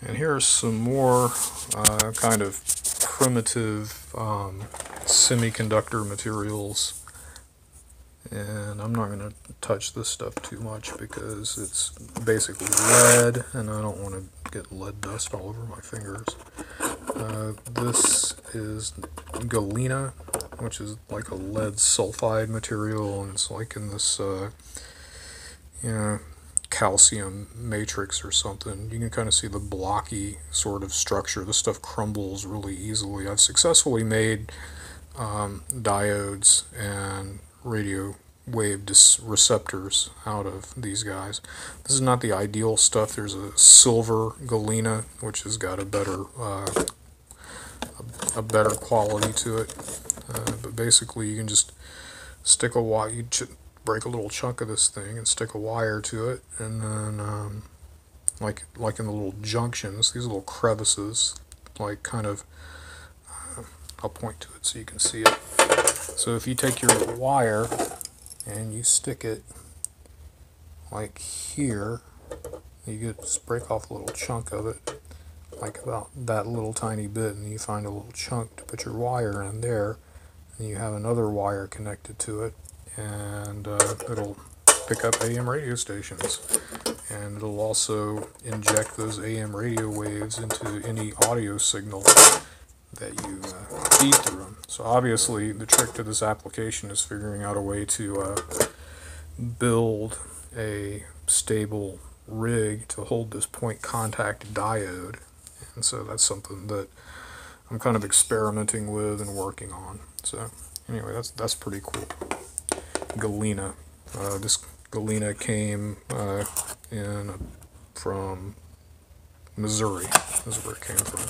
And here's some more kind of primitive semiconductor materials. And I'm not going to touch this stuff too much because it's basically lead, and I don't want to get lead dust all over my fingers. This is galena, which is like a lead sulfide material, and it's like in this, calcium matrix or something. You can kind of see the blocky sort of structure. This stuff crumbles really easily. I've successfully made diodes and radio wave receptors out of these guys. This is not the ideal stuff. There's a silver galena, which has got a better quality to it. But basically, you can just stick a wire. You break a little chunk of this thing and stick a wire to it, and then like in the little junctions, these little crevices, like kind of. I'll point to it so you can see it. So if you take your wire and you stick it like here, you just break off a little chunk of it, like about that little tiny bit, and you find a little chunk to put your wire in there, and you have another wire connected to it, and it'll pick up AM radio stations, and it'll also inject those AM radio waves into any audio signal that you feed through them. So obviously the trick to this application is figuring out a way to build a stable rig to hold this point contact diode, and so that's something that I'm kind of experimenting with and working on. So anyway, that's pretty cool. Galena. This galena came from Missouri. This is where it came from.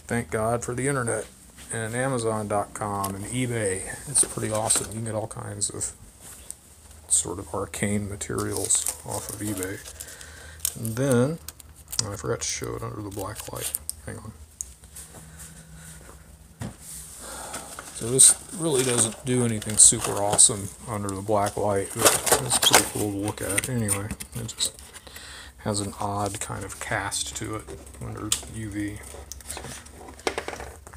Thank God for the internet and Amazon.com and eBay. It's pretty awesome. You can get all kinds of sort of arcane materials off of eBay. And then, I forgot to show it under the black light. Hang on. So this really doesn't do anything super awesome under the black light, but it's pretty cool to look at. Anyway, it just has an odd kind of cast to it under UV. So,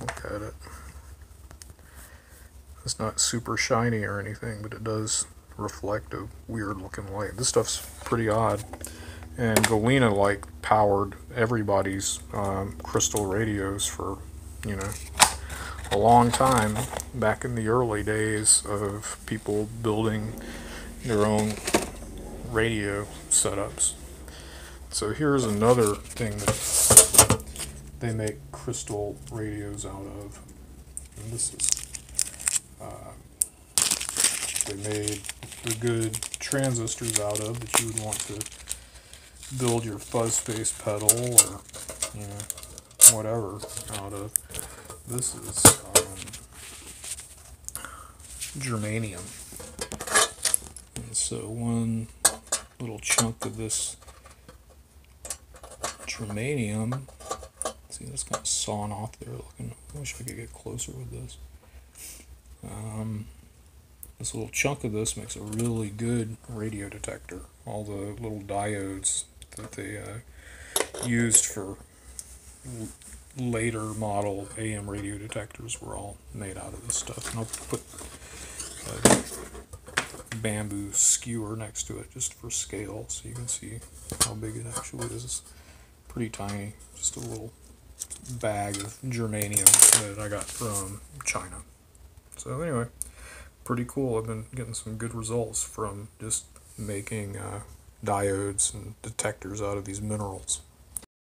look at it. It's not super shiny or anything, but it does reflect a weird looking light. This stuff's pretty odd. And Galena powered everybody's crystal radios for, a long time, back in the early days of people building their own radio setups. So here's another thing that they make crystal radios out of. And this is, they made the good transistors out of that you would want to build your fuzz space pedal or, whatever out of. This is germanium. And so one little chunk of this germanium, see, that's kind of sawn off there looking. I wish I could get closer with this. This little chunk of this makes a really good radio detector. All the little diodes that they used for later model AM radio detectors were all made out of this stuff. And I'll put a bamboo skewer next to it just for scale so you can see how big it actually is. It's pretty tiny, just a little bag of germanium that I got from China. So anyway, pretty cool. I've been getting some good results from just making diodes and detectors out of these minerals.